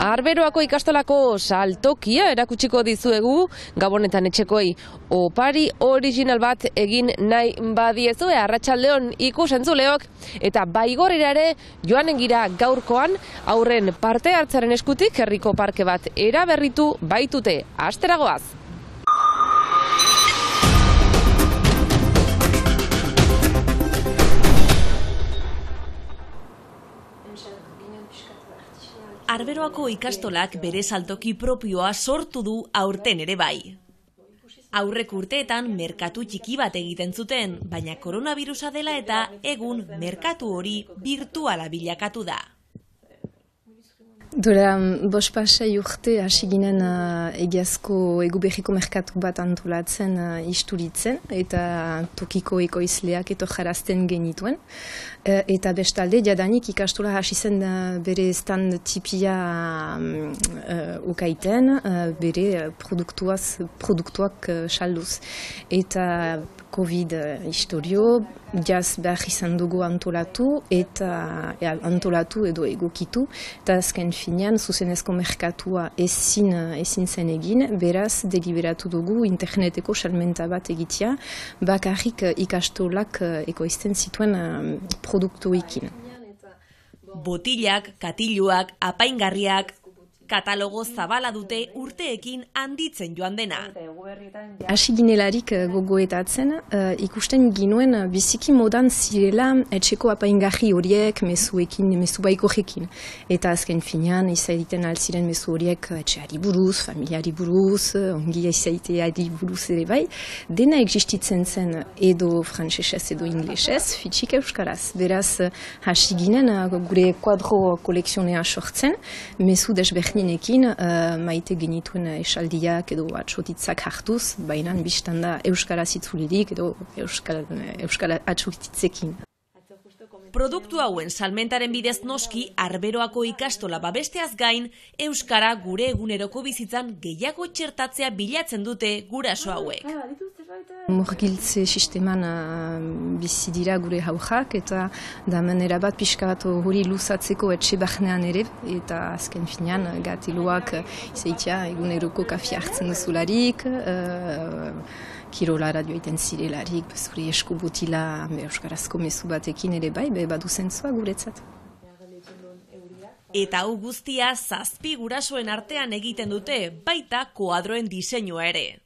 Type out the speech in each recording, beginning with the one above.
Arberoako ikastolako saltokia erakutsiko dizuegu, gabonetan etxekoi opari original bat egin nahi badiezu, arratsaldeon ikus-entzuleok, eta Baigorrira ere joanen gira gaurkoan, aurren parte hartzaren eskutik herriko parke bat eraberritu baitute. Asteragoaz! Arberoako ikastolak bere saltoki propioa sortu du aurten ere bai. Aurrek urteetan merkatu txiki bat egiten zuten, baina koronavirusa dela eta egun merkatu hori virtuala bilakatu da. Duela, 5-6 urte hasi ginen egiazko eguberriko merkatu bat antolatzen isturitzen eta tokiko ekoizleak jarazten genituen. Eta bestalde, jadanik ikastola hasi zen bere stand tipia ukaiten, bere produktuak salduz. Eta Covid historio, jaz behar izan dugu antolatu edo egokitu, eta azken finean zuzenezko merkatua ezin zen egin, beraz deliberatu dugu interneteko salmenta bat egitea, bakarrik ikastolak ekoizten zituen produktuekin. Botilak, katiluak, apaingarriak, katalogo zabala dute urteekin handitzen joan dena. Hasi ginelarik gogoetatzen, ikusten ginuen biziki modan zirela etxeko apaingarri horiek mezu baikojekin. Eta azken finean izaiten altziren mezu horiek etxeari buruz, familiari buruz, ongi izaiteari buruz ere bai. Dena existitzen zen edo frantsesez edo inglesez, fitxik euskaraz. Beraz, hasi ginen gure kuadro kolekzionea sortzen, mezu desberdinekin maite genituen esaldiak edo atxotitzak hartuz, baina bistan da euskaraz itzulirik edo euskal atxotitzekin. Produktu hauen salmentaren bidez noski, Arberoako ikastola babesteaz gain, euskara gure eguneroko bizitzan gehiago txertatzea bilatzen dute guraso hauek. Murgiltze sisteman bizi dira gure haujak eta da manera bat pixka bat hori luzatzeko etxe barnean ere eta azken finean gatiluak izaitia eguneroko kafia hartzen duzularik, kirolara joiten zirelarik, zure esku botila euskarazko mezu batekin ere bai, badu zentzua guretzat. Eta hau guztia 7 gurasoen artean egiten dute, baita koadroen diseinua ere.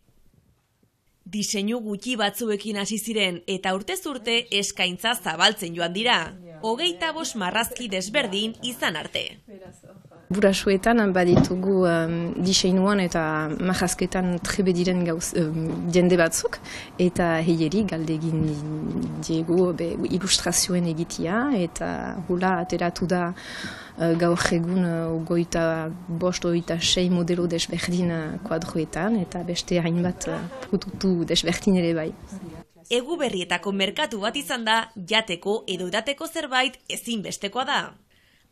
Diseinu gutxi batzuekin hasi ziren eta urtez urte eskaintza zabaltzen joan dira. 25 marrazki desberdin izan arte. Burasoetan baditugu diseinuan eta marrazketan trebe diren jende batzuk eta heieri galdegin diegu ilustrazioen egitea eta hula ateratu da gaur egun 25-26 modelo desberdin kuadroetan eta beste hainbat produktu desberdin ere bai. Eguberrietako merkatu bat izan da, jateko edo edateko zerbait ezinbestekoa da.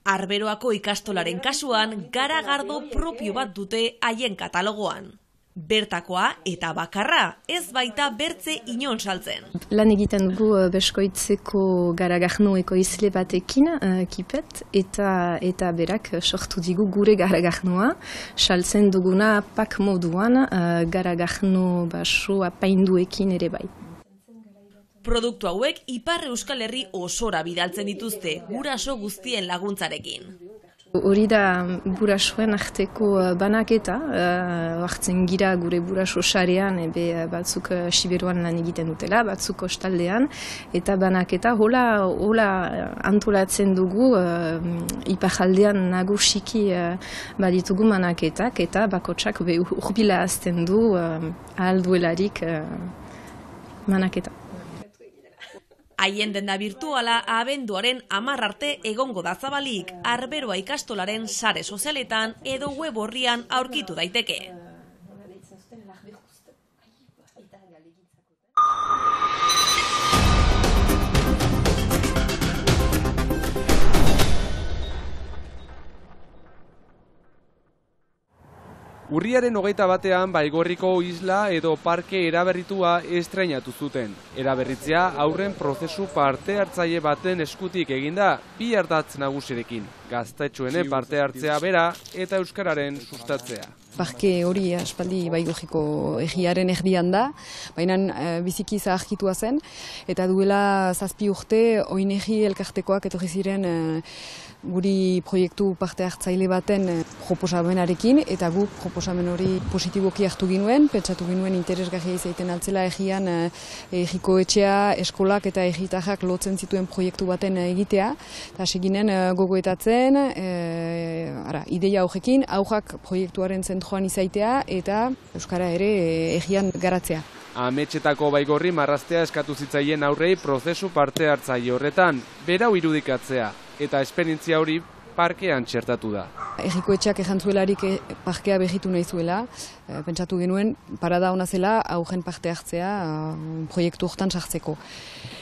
Arberoako ikastolaren kasuan garagardo propio bat dute haien katalogoan. Bertakoa eta bakarra, ez baita bertze inon saltzen. Lan egiten dugu Beskoitzeko Garagarno ekoizle batekin, kipet, eta berak sortu digu gure Garagarnoa, saltzen duguna pak moduan Garagarno baso apainduekin ere bai. Produktu hauek Ipar Euskal Herri osora bidaltzen dituzte, guraso guztien laguntzarekin. Hori da gurasoen arteko banaketa, hartzen gira gure guraso sarean, batzuk Siberuan lan egiten dutela, batzuk kostaldean, eta banaketa hola antolatzen dugu, iparaldean nagusiki baditugu banaketak, eta bakotsak urbila azten du ahal duelarik banaketa. Haien denda virtuala abenduaren 10 arte egongo da zabalik, Arberoa ikastolaren sare sozialetan edo web orrian aurkitu daiteke. Urriaren 21 Baigorriko isla edo parke eraberritua estreinatu zuten. Eraberritzea aurren prozesu parte hartzaile baten eskutik eginda, bi ardatz nagusirekin. Gaztetxoenen parte hartzea bera eta euskararen sustatzea. Parke hori aspaldi Baigorriko egiaren erdian da, baina biziki zaharkitua zen, eta duela 7 urte ONG elkartekoak etorri ziren guri proiektu parte hartzaile baten proposamenarekin, eta guk proposamen hori positiboki hartu ginuen, pentsatu ginuen interesgarria izaiten altzela egian egiko etxea, eskolak eta egitarrak lotzen zituen proiektu baten egitea, eta seginen gogoetatzen, ideia horrekin, aurrak proiektuaren zentroan izaitea eta euskara ere egian garatzea. Ametxetako Baigorri marraztea eskatu zitzaien aurrei prozesu parte hartzaile horretan, berau irudikatzea, eta esperientzia hori parkean txertatu da. Egiko etxeak ejantzuelarik parkea behitu nahi zuela, pentsatu genuen parada ona zela aurren parte hartzea proiektu horretan sartzeko.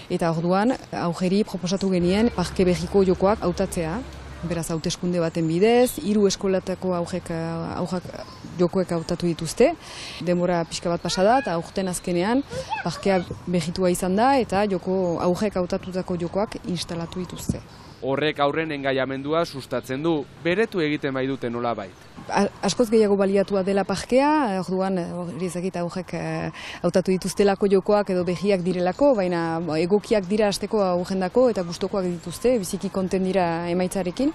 Eta orduan aurreri proposatu genien parke behiko jokoak hautatzea. Beraz, hauteskunde baten bidez, 3 eskolatako aurrek jokoek hautatu dituzte. Denbora pixka bat pasada eta aurten azkenean parkea behitua izan da eta aurrek hautatutako jokoak instalatu dituzte. Horrek aurren engaiamendua sustatzen du, beretu egiten bai dute nolabait. Askoz gehiago baliatua dela parkea, orduan ezagita aurrek hautatu dituztelako jokoak edo behiak direlako, baina egokiak dira hasteko aurrendako eta gustokoak dituzte, biziki konten dira emaitzarekin.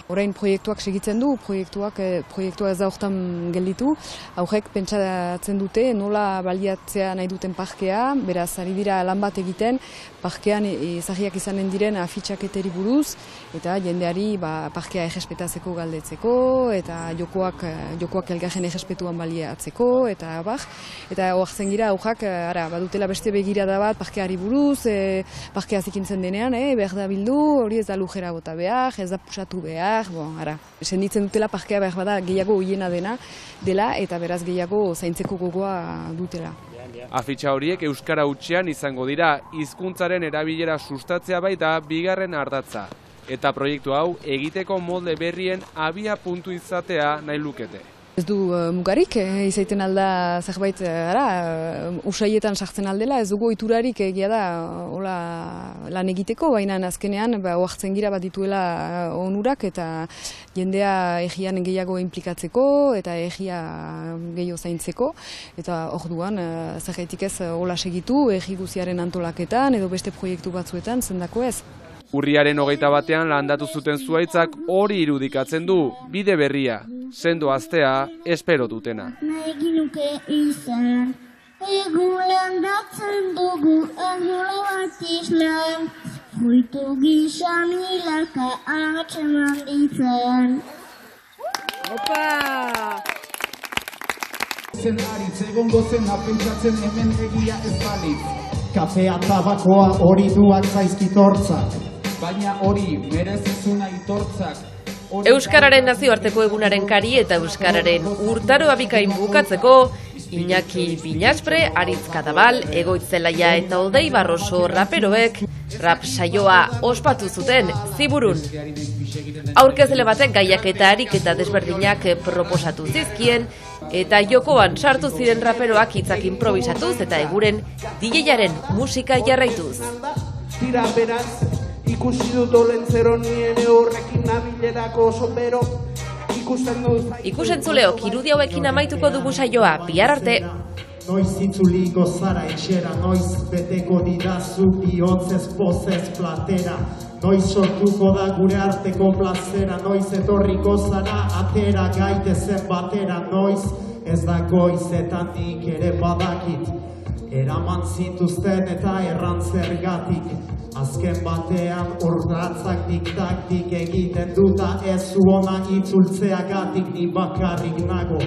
Orain proiektuak segitzen du, proiektua ez da hortan gelditu, aurrek pentsatzen dute nola baliatzea nahi duten parkea, beraz ari dira lan bat egiten, parkean ezagiak izanen diren afitxaketeri buruz, eta jendeari parkea errespetatzeko galdetzeko, eta jokoak elgarren errespetuan baliatzeko, eta oartzen gira aurrak badutela beste begirada bat parkeari buruz, parkea zikintzen denean, behar da bildu, hori ez da lujera bota behar, ez da pusatu behar, senditzen dutela parkea behar bada gehiago hoiena dela, eta beraz gehiago zaintzeko gogoa dutela. Afitxa horiek euskara hutsean izango dira, hizkuntzaren erabilera sustatzea baita bigarren ardatza. Eta proiektu hau egiteko molde berrien abia puntu izatea nahi lukete. Ez du mugarik, izaiten alda zerbait usaietan sartzen aldela, ez dugu ohiturarik egia da lan egiteko, baina azkenean oartzen gira bat dituela onurak eta jendea egian gehiago inplikatzeko eta egia gehiago zaintzeko, eta orduan zergaitik ez hola segitu egi guziaren antolaketan edo beste proiektu batzuetan zendako ez. Urriaren 21 landatu zuten zuhaitzak hori irudikatzen du, bide berria, sendo astea espero dutena. Egin nuke izan, egun landatzen dugu angola bat islan, fruitu gisa milaka atxeman ditzen. Opa! Zen aritz egongo zen apentsatzen hemen egia ez balitz. Kafea tabakoa hori duak zaizkitortzak. Baina hori merezizuna itortzak. Euskararen nazioarteko egunaren kari eta euskararen urtaroa bikain bukatzeko, Iñaki Binaspre, Aritz Kadabal, Egoitzelaia eta Oldei Barroso raperoek rap saioa ospatu zuten Ziburun. Aurkezle batek gaiak eta ariketa desberdinak proposatu zizkien, eta jokoan sartu ziren raperoak hitzak improvisatuz eta eguren DJ-aren musika jarraituz. Tira beraz, ikusi dut olentzero nien horrekin nabilerako sombero. Ikusentzuleok irudi hauekin amaituko dugu saioa, bihar arte. Noiz itzuliko zara etxera, noiz beteko didazu bihotzez pozez platera. Noiz sortuko da gure arteko plazera, noiz etorriko zara atera gaitezen batera. Noiz ez da goizetan nik ere badakit, eraman zituzten eta errantzergatik. Azken batean ordatzak diktaktik egiten duta ez zuona itzultzeagatik ni bakarrik nago.